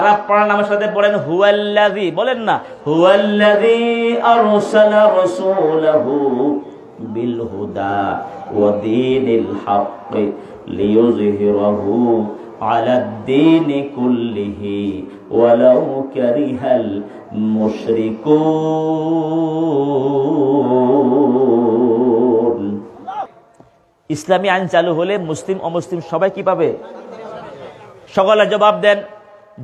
যারা পড়ার নামের সাথে বলেন হুয়াল্লাযী, বলেন না হুয়াল্লাযী আরসালা রাসূলাহু বিল হুদা ওয়া দীনিল হক লিইয়ুযহিরাহু আলাদ দীনি কুল্লিহি ওয়ালাউ কারিহাল মুশরিকুন। ইসলামী আইন চালু হলে মুসলিম অমুসলিম সবাই কি পাবে? সকলে জবাব দেন।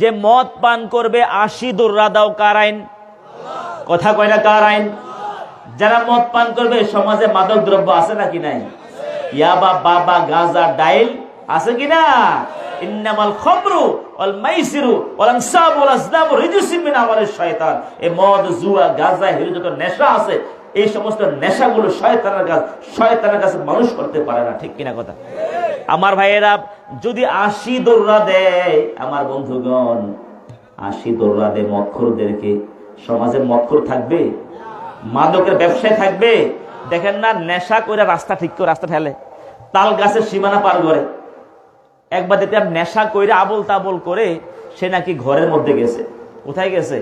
যে মদ পান করবে ৮০ দৌড়া দাও, কার আইন? কথা কয় না, কার আইন? যারা মদ পান করবে সমাজে মাদক দ্রব্য আছে নাকি নাই? ইয়াবা, বাবা, গাঁজা, ডাইল আছে কিনা? ইন্নামাল খামরু ওয়াল মাইসিরু ওয়াল আনসাবু ওয়াল আজলামু রিজসুম মিন আমালিশ শয়তান। এই মদ, জুয়া, গাঁজা, হিরো যত নেশা আছে, এই সমস্ত নেশাগুলো শয়তানের কাজ। শয়তানের কাছে মানুষ করতে পারে না, ঠিক কিনা কথা? আমার ভাইয়েরা, যদি ৮০ দৌড়া দেয়, আমার বন্ধুগণ ৮০ দৌড়া দেয় মদখোরদেরকে, সমাজে মদখোর থাকবে? মাদকের ব্যবসায় থাকবে? দেখেন না, নেশা করে রাস্তা ঠিক করে রাস্তা ঠেলে, তাল গাছের সীমানা পার করে। একবার দেখলাম নেশা কইরা আবল তাবল করে সে নাকি ঘরের মধ্যে গেছে। কোথায় গেছে?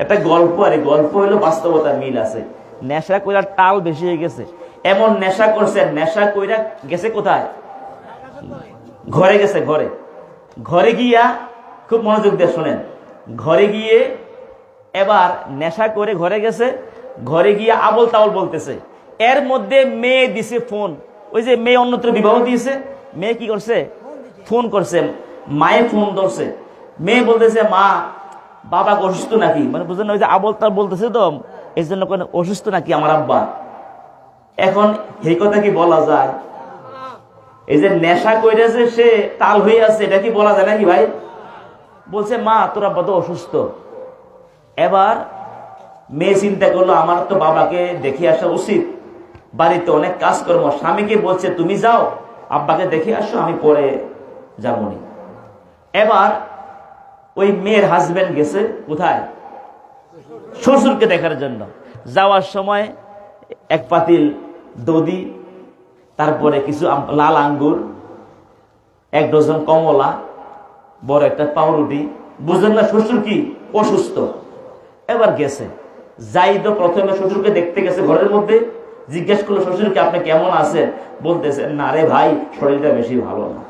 একটা গল্প, আর গল্প হলো বাস্তবতা মিল আছে। নেশা কইরা টাল বেশি হয়ে গেছে, এমন নেশা করছে, নেশা কইরা গেছে কোথায়? ঘরে গেছে। ঘরে ঘরে গিয়া, খুব মনোযোগ দিয়ে শোনেন, ঘরে গিয়ে এবার নেশা করে ঘরে গেছে, ঘরে গিয়ে আবল তাবল বলতেছে। এর মধ্যে মেয়ে দিছে ফোন। ওই যে মেয়ে অন্যত্র বিবাহ দিয়েছে, মেয়ে কি করছে? ফোন করছে, মায়ে ফোন ধরছে। মেয়ে বলতেছে, মা বাবা অসুস্থ নাকি? মানে বুঝলেন, ওই যে আবল তাবল বলতেছে তো, এই জন্য অসুস্থ নাকি আমার আব্বা? এখন এই কথা কি বলা যায়? এই যে নেশা কইরেছে সে তাল হয়ে আছে, এটা কি বলা যায় নাকি ভাই? বলছে, মা তোর আব্বা তো অসুস্থ। এবার মেয়ে চিন্তা করলো, আমার তো বাবাকে দেখে আসা উচিত, বাড়িতে অনেক কাজকর্ম। স্বামীকে বলছে, তুমি যাও আব্বাকে দেখে আসো, আমি পরে যাবনি। এবার ওই মেয়ের হাজবেন্ড গেছে কোথায়? শ্বশুরকে দেখার জন্য। যাওয়ার সময় এক পাতিল দধি, তারপরে কিছু লাল আঙ্গুর, ১ ডজন কমলা, বড় একটা পাউরুটি। বুঝলেন না, শ্বশুর কি অসুস্থ। এবার গেছে, যাই তো প্রথমে শ্বশুরকে দেখতে গেছে ঘরের মধ্যে। জিজ্ঞেস করলো, শ্বশুরকে আপনি কেমন আছেন? বলতেছে, না রে ভাই, শরীরটা বেশি ভালো না।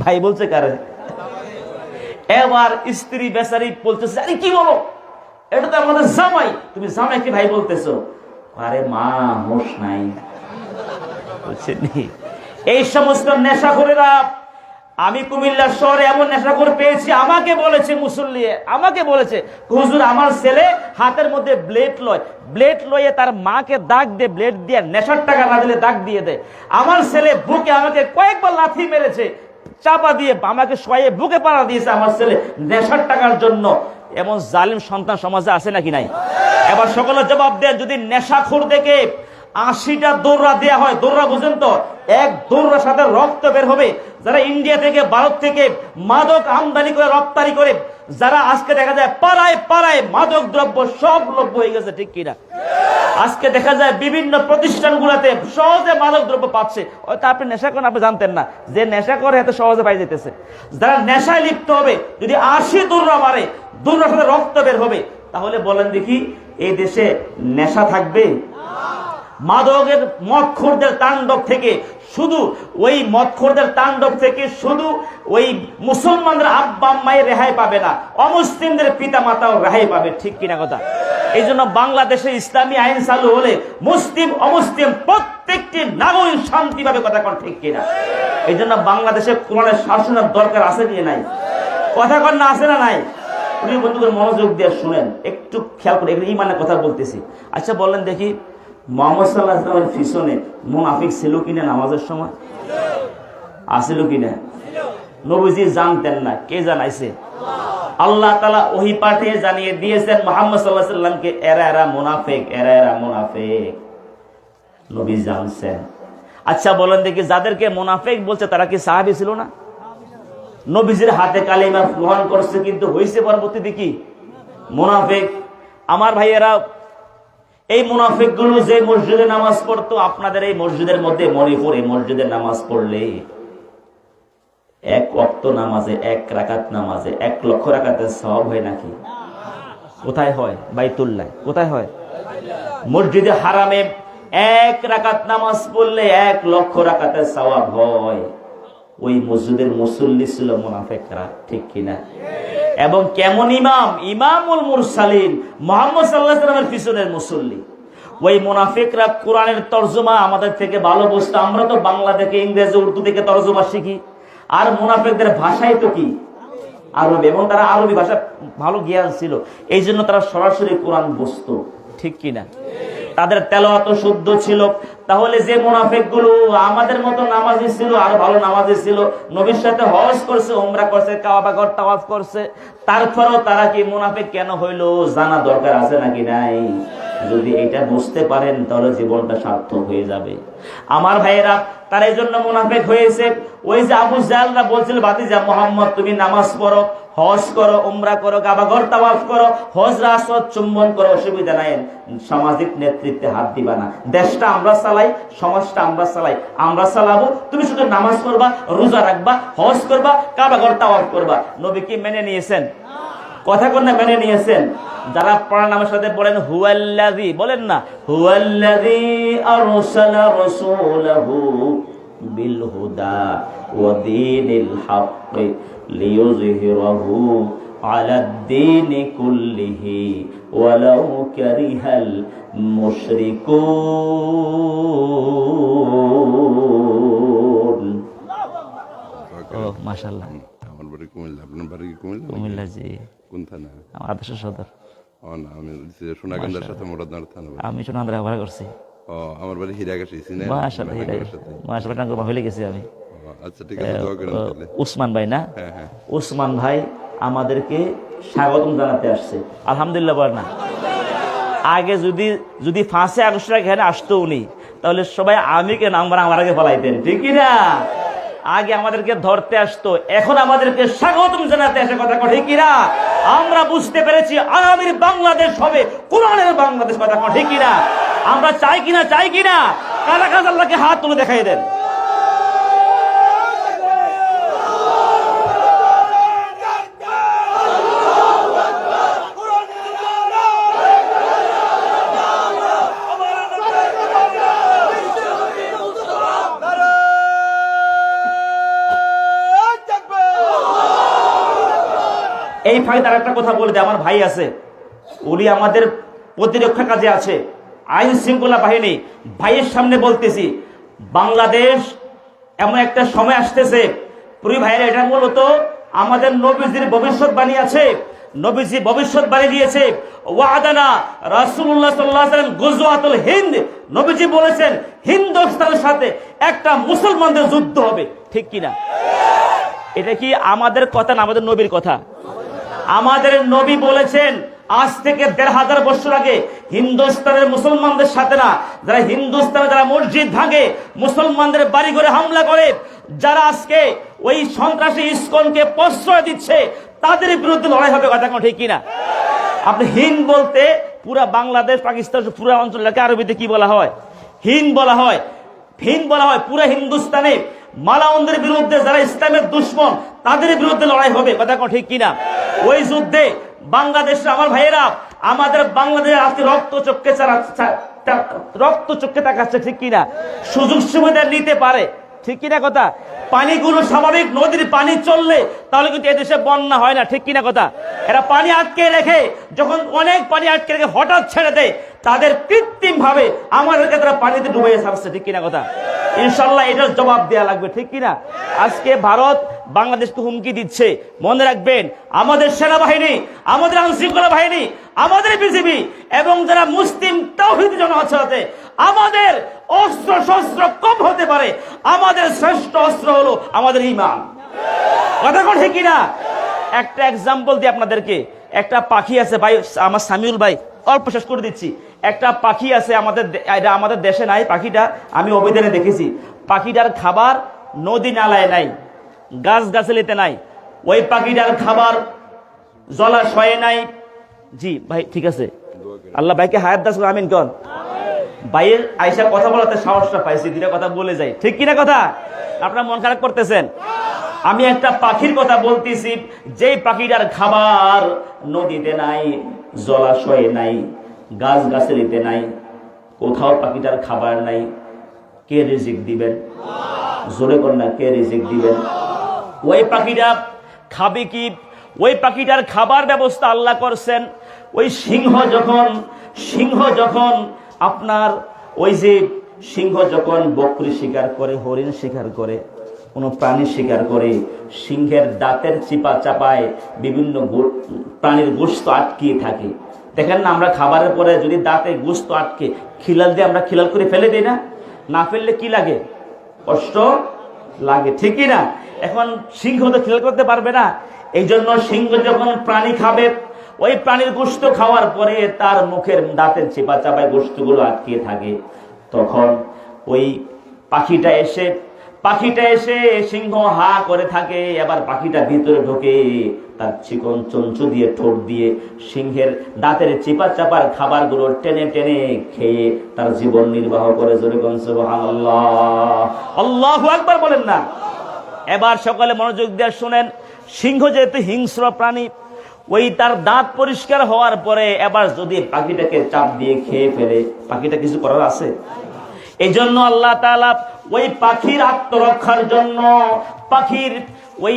ভাই বলছে কারে? এবার স্ত্রী বেচারি বলতেছে, আরে কি বলো, এটা তো আমাদের জামাই, তুমি জামাইকে ভাই বলতেছো? আরে মা, হোশ নাই। এই সমস্ত নেশাখোরেরা, আমি কুমিল্লা শহরে এমন নেশাখোর পেয়েছি, আমাকে বলেছে মুসল্লি, আমাকে বলেছে, হুজুর আমার ছেলে হাতের মধ্যে ব্লেড লয়, ব্লেড লয়ে তার মাকে দাগ দিয়ে, ব্লেড দিয়ে নেশার টাকা না দিলে দাগ দিয়ে দেয়। আমার ছেলে বুকে আমাকে কয়েকবার লাথি মেরেছে, চাপা দিয়ে আমাকে শোয়ে বুকে পাড়া দিয়েছে আমার ছেলে নেশার টাকার জন্য। এমন জালিম সন্তান সমাজে আছে নাকি নাই? এবার সকলে জবাব দেন, যদি নেশাখোর দেখে ৮০টা দৌড়া দেয়া হয়, দৌড়া বুঝেন তো, এক দৌড়ার সাথে রক্ত বের হবে। যারা ইন্ডিয়া থেকে, ভারত থেকে মাদক আমদানি করে রপ্তানি করে, যারা আজকে দেখা যায় পাড়ায় পাড়ায় মাদক দ্রব্য সব লভ্য হয়ে গেছে, ঠিক কিনা? আজকে দেখা যায় বিভিন্ন প্রতিষ্ঠানগুলোতে সহজে মাদক দ্রব্য পাচ্ছে। হয়তো আপনি নেশা করেন, আপনি জানতেন না, যে নেশা করে এত সহজে পাই যেতেছে। যারা নেশায় লিপ্ত হবে, যদি ৮০ দৌড়া মারে, দৌড়ার সাথে রক্ত বের হবে, তাহলে বলেন দেখি এই দেশে নেশা থাকবে? মাদকের মদখোরদের তাণ্ডব থেকে শুধু ওই মদখোরদের তাণ্ডব থেকে শুধু ওই মুসলমানদের আব্বা আম্মাই রেহাই পাবে না, অমুসলিমদের পিতা মাতাও রেহাই পাবে, ঠিক কিনা কথা? এই জন্য বাংলাদেশে ইসলামী আইন চালু হলে মুসলিম অমুসলিম প্রত্যেকটি নাগরিক শান্তি পাবে, কথা কোন ঠিক কিনা? এই জন্য বাংলাদেশে কোরআনের শাসনের দরকার আছে কি নাই? কথা কন না, আছে না নাই? প্রিয় বন্ধুদের মনোযোগ দিয়ে শুনেন, একটু খেয়াল করে, এগুলো ইমানের কথা বলতেছি। আচ্ছা বলেন দেখি, মুহাম্মদ সাল্লাল্লাহু আলাইহি ওয়াসাল্লামের পিছনে মুনাফিক ছিল কিনা নামাজের সময়? আছিল কিনা? নবীজি জানতেন না, কে জানাইছে? আল্লাহ তাআলা ওহী পাঠিয়ে জানিয়ে দিয়েছেন মুহাম্মদ সাল্লাল্লাহু আলাইহি ওয়াসাল্লামকে, এরা এরা মুনাফিক, এরা এরা মুনাফিক। নবী জানছেন। আচ্ছা বলেন দেখি, যাদেরকে মুনাফিক বলছে তারা কি সাহাবী ছিল না? নবীজির হাতে কালিমা গ্রহণ করছে, কিন্তু হইছে পরবর্তীতে কি? মুনাফিক। আমার ভাইয়েরা, এই মুনাফিকগুলো যে মসজিদে নামাজ পড়তো, আপনাদের এই মসজিদের মধ্যে মণিপুর, এই মসজিদে নামাজ পড়লে এক ওয়াক্ত নামাজে, এক রাকাত নামাজে 1 লক্ষ রাকাতের সওয়াব হয় নাকি? কোথায় হয়? বাইতুল্লাহ। কোথায় হয়? মসজিদে হারামে 1 রাকাত নামাজ পড়লে 1 লক্ষ রাকাতের সওয়াব হয়। ওই মসজিদের মুসল্লি ছিল মুনাফিকরা, ঠিক কিনা? এবং কেমন ইমাম? ইমামুল মুরসালিন, মুহাম্মদ সাল্লাল্লাহু আলাইহি ওয়াসাল্লামের পিছনের মুসল্লি। ওই মুনাফিকরা কোরআনের তরজমা আমাদের থেকে ভালো বুঝতো। আমরা তো বাংলা থেকে, ইংরেজি, উর্দু থেকে তরজমা শিখি, আর মুনাফিকদের ভাষাই তো কি? আরবি। এবং তারা আরবি ভাষা ভালো জ্ঞান ছিল, এই জন্য তারা সরাসরি কোরআন বুঝতো, ঠিক কিনা? তাদের তেলাওয়াত শুদ্ধ ছিল। তাহলে যে মুনাফিক গুলো আমাদের মতো নামাজি ছিল, আর ভালো নামাজি ছিল, নবীর সাথে হজ করছে, উমরা করছে, কাবা ঘর তাওয়াফ করছে, তারপরেও তারা কি মুনাফিক কেন হইলো জানা দরকার আছে নাকি নাই? যদি এটা বুঝতে পারেন তাহলে জীবনটা সার্থক হয়ে যাবে। আমার ভাইয়েরা, তার এই জন্য মুনাফিক হয়েছে। ওই যে আবু জাহলরা বলছিল, ভাতিজা মুহাম্মদ তুমি নামাজ পড়ো, হজ করো, উমরা করো, কাবা ঘর তাওয়াফ করো, হজরা আসওয়াদ চুম্বন করো, অসুবিধা নাই, সামাজিক নেতৃত্বে হাত দিবা না, দেশটা আমরা চালাই, সমাজটা আমরা চালাই, আমরা চালাবো, তুমি শুধু নামাজ পড়বা, রোজা রাখবা, হজ করবা, কাবা ঘর তাওয়াফ করবা। নবী কি মেনে নিয়েছেন? কথা কোন না মেনে নিয়েছেন? যারা পড়া নামের সাথে বলেন হুয়াল্লাযী, বলেন না হুয়াল্লাযী আরসালা রাসূলাহু বিল হুদা ওয়া দীনিল হক লিইয়ুযহিরাহু আলাদ দীনি কুল্লিহি ওয়ালাউ কারিহাল মুশরিকুন। ও মাশাআল্লাহ। আমার বাড়ি কুমিল্লা। আপনার বাড়ি কুমিল্লা? কুমিল্লা, জি। কোন থানা? আমার আদর্শ সদর। ও না, আমি সোনাগান্ধার সাথে মোরাদনগর থানা। আমি সোনাগান্ধা ব্যবহার করছি। ও, আমার বাড়ি হীরাগাছি। সিনে মাশাআল্লাহ, মাশাআল্লাহ, টাঙ্গা হইলে গেছি আমি। আচ্ছা, ঠিক আছে, দোয়া করেন তাহলে। উসমান ভাই না? হ্যাঁ হ্যাঁ, উসমান ভাই আমাদেরকে স্বাগতম জানাতে আসছে। আলহামদুলিল্লাহ বল না। আগে যদি 5 আগস্ট এখানে আসতো উনি, তাহলে সবাই আমিকে নাম্বার আমার আগে ফলাইতেন, ঠিক না? আগে আমাদেরকে ধরতে আসতো, এখন আমাদেরকে স্বাগতম জানাতে আসে, কথা ঠিক কিনা? আমরা বুঝতে পেরেছি আগামীর বাংলাদেশ হবে কোরআনের বাংলাদেশ, কথা ঠিক কিনা? আমরা চাই কিনা? চাই কিনা? কারা কাজ আল্লাহকে হাত তুলে দেখাই দেন। এই ফাঁকে তার একটা কথা বলে দেয়, আমার ভাই আছে, উনি আমাদের প্রতিরক্ষা কাজে আছে, আইন শৃঙ্খলা বাহিনী। ভাইয়ের সামনে বলতেছি, বাংলাদেশ এমন একটা সময় আসতেছে, প্রিয় ভাইয়েরা, এটা মূলত আমাদের নবীজির ভবিষ্যৎবাণী আছে। নবীজি ভবিষ্যৎবাণী দিয়েছে, ওয়াদানা রাসূলুল্লাহ সাল্লাল্লাহু আলাইহি ওয়াসাল্লাম গজওয়াতুল হিন্দ। নবীজি বলেছেন হিন্দুস্তানের সাথে একটা মুসলমানদের যুদ্ধ হবে, ঠিক কিনা? এটা কি আমাদের কথা না আমাদের নবীর কথা? আমাদের নবী বলেছেন আজ থেকে 1500 বছর আগে হিন্দুস্তানের মুসলমানদের সাথে না, যারা হিন্দুস্তানে যারা মসজিদ ভাঙে, মুসলমানদের বাড়ি ঘরে হামলা করে, যারা আজকে ওই সন্ত্রাসী ইসকনকে প্রশ্রয় দিচ্ছে, তাদের বিরুদ্ধে লড়াই হবে, কথা ঠিক কিনা? আপনি হিন্দ বলতে পুরা বাংলাদেশ, পাকিস্তান, পুরা অঞ্চলটাকে আরবিতে কি বলা হয়? হিন্দ বলা হয়। হিন্দ বলা হয় পুরা হিন্দুস্তানে মালাউনদের বিরুদ্ধে, যারা ইসলামের দুশ্মন, তাদের বিরুদ্ধে লড়াই হবে, কথা ঠিক কিনা? ওই যুদ্ধে বাংলাদেশে আমার ভাইয়েরা, আমাদের বাংলাদেশের আজকে রক্ত চোখে তাকাচ্ছে, ঠিক কিনা? সুযোগ সুবিধা নিতে পারে, ঠিক কিনা কথা? পানিগুলো স্বাভাবিক, নদীর পানি চললে তাহলে কিন্তু এদেশে বন্যা হয় না, ঠিক কিনা কথা? এরা পানি আটকে রেখে, যখন অনেক পানি আটকে রেখে হঠাৎ ছেড়ে দেয়, তাদের কৃত্রিম ভাবে আমাদেরকে তারা পানিতে ডুবে ছাড়ছে, ঠিক কিনা কথা? ইনশাল্লাহ এটার জবাব দেওয়া লাগবে, ঠিক কিনা? আজকে ভারত বাংলাদেশকে হুমকি দিচ্ছে, মনে রাখবেন আমাদের সেনাবাহিনী, আমাদের আইন শৃঙ্খলা বাহিনী, আমাদের বিজিবি এবং যারা মুসলিম তাওহীদি জনগণ আছে, আমাদের অস্ত্র শস্ত্র কম হতে পারে, আমাদের শ্রেষ্ঠ অস্ত্র হলো আমাদের ঈমান, কথা ঠিক কিনা? একটা এক্সাম্পল দিই আপনাদেরকে। একটা পাখি আছে ভাই, আমার সামিউল ভাই, অল্প শেষ করে দিচ্ছি। একটা পাখি আছে আমাদের দেশে নাই, পাখিটা আমি অভিধানে দেখেছি। পাখিটার খাবার নদী নালায় নাই, গাছ গাছালিতে নাই, ওই পাখিটার খাবার জলাশয়ে নাই। জি ভাই, ঠিক আছে, আল্লাহ ভাইকে হায়াত দাস, আমিন কন। ভাইয়ের আয়সা কথা বলাতে সাহসটা পাইছি, দুটা কথা বলে যাই, ঠিক কিনা কথা? আপনারা মন খারাপ করতেছেন? আমি একটা পাখির কথা বলতেছি, যেই পাখিটার খাবার নদীতে নাই, জলাশয়ে নাই, গাছ গাছালিতে নাই, কোথাও পাখিটার খাবার নাই, কে রিজিক দিবেন? জোরে কন্যা, কে রিজিক দিবেন? ওই পাখিটা খাবে কি? ওই পাখিটার খাবার ব্যবস্থা আল্লাহ করছেন। ওই সিংহ যখন আপনার ওই যে সিংহ যখন বকরি শিকার করে, হরিণ শিকার করে, কোনো প্রাণী শিকার করে, সিংহের দাঁতের চিপা চাপায় বিভিন্ন প্রাণীর গোশত আটকিয়ে থাকে। দেখেন না, আমরা খাবারের পরে যদি দাঁতে গোশত আটকে খিলাল দিয়ে আমরা খিলাল করে ফেলে দিই না? না ফেললে কি লাগে? কষ্ট লাগে, ঠিকই না? এখন সিংহ তো খিলাল করতে পারবে না। এই জন্য সিংহ যখন প্রাণী খাবে, ওই প্রাণীর গোশত খাওয়ার পরে তার মুখের দাঁতের চিপা চাপায় গোশতগুলো আটকিয়ে থাকে। তখন ওই পাখিটা এসে সিংহ হা করে থাকে, এবার পাখিটা ভিতরে ঢোকে, তার চিকন চঞ্চু দিয়ে ঠোঁট দিয়ে সিংহের দাঁতের চিপা চাপার খাবারগুলো টেনে টেনে খেয়ে তার জীবন নির্বাহ করে। জোরে কোন সুবহানাল্লাহ, আল্লাহু আকবার বলেন না? এবার সকালে মনোযোগ দিয়ে শুনেন, সিংহ যেহেতু হিংস্র প্রাণী, ওই তার দাঁত পরিষ্কার হওয়ার পরে এবার যদি পাখিটাকে চাপ দিয়ে খেয়ে ফেলে, পাখিটা কিছু করার আছে? এই জন্য আল্লাহ তাআলা ওই পাখির আত্মরক্ষার জন্য পাখির ওই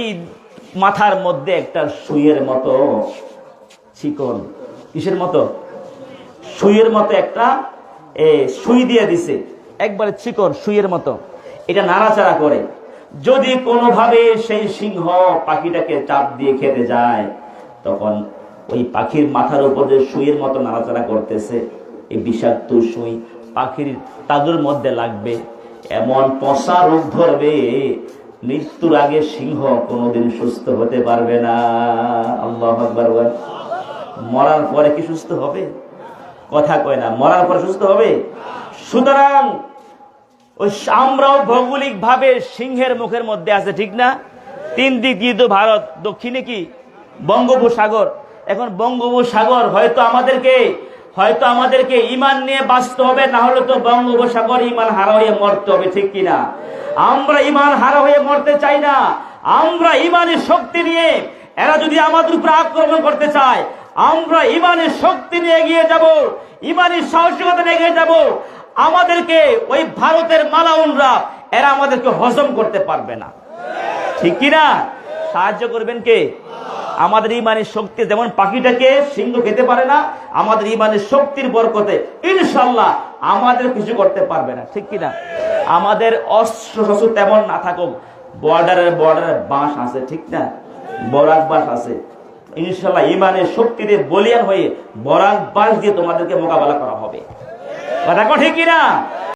মাথার মধ্যে একটা সুইয়ের মতো চিকন, কিসের মতো? সুইয়ের মতো একটা সুই দিয়ে দিছে, একবারে চিকন সুইয়ের মতো। এটা নাড়াচাড়া করে, যদি কোনোভাবে সেই সিংহ পাখিটাকে চাপ দিয়ে খেতে যায়, তখন ওই পাখির মাথার উপর যে সুইয়ের মতো নাড়াচাড়া করতেছে, এই বিষাক্ত সুই পাখির তাদুর মধ্যে লাগবে, এমন পচা রোগ ধরবে, মৃত্যুর আগে সিংহ কোনোদিন সুস্থ হতে পারবে না। আল্লাহু আকবার বলেন। মরার পরে কি সুস্থ হবে? কথা কয় না, মরার পরে সুস্থ হবে? সুতরাং ওই আমরাও ভৌগোলিক ভাবে সিংহের মুখের মধ্যে আছে, ঠিক না? তিন দিক দিয়ে তো ভারত, দক্ষিণে কি বঙ্গোপসাগর। এখন বঙ্গোপসাগর হয়তো আমাদেরকে ইমান নিয়ে বাঁচতে হবে, না হলে তো বঙ্গোপসাগর ইমান হারা হয়ে মরতে হবে, ঠিক কিনা? আমরা ইমান হারা হয়ে মরতে চাই না। আমরা ইমানের শক্তি নিয়ে, এরা যদি আমাদের উপর আক্রমণ করতে চায়, আমরা ইমানের শক্তি নিয়ে এগিয়ে যাব, ইমানের সাহসিকতা নিয়ে এগিয়ে যাব। আমাদেরকে ওই ভারতের মালাউনরা, এরা আমাদেরকে হজম করতে পারবে না, ঠিক কিনা? সাহায্য করবেন কে? আমাদের ইমানের শক্তি, যেমন পাখিটাকে সিংহ খেতে পারে না, আমাদের ইমানের শক্তির বরকতে ইনশাআল্লাহ আমাদের কিছু করতে পারবে না, ঠিক কিনা? আমাদের অস্ত্র শস্ত্র তেমন না থাকুক, বর্ডারে বাঁশ আছে, ঠিক না? বরাক বাঁশ আছে, ইনশাআল্লাহ ইমানের শক্তিতে বলিয়ান হয়ে বরাক বাঁশ দিয়ে তোমাদেরকে মোকাবেলা করা হবে। কথা ঠিক কিনা?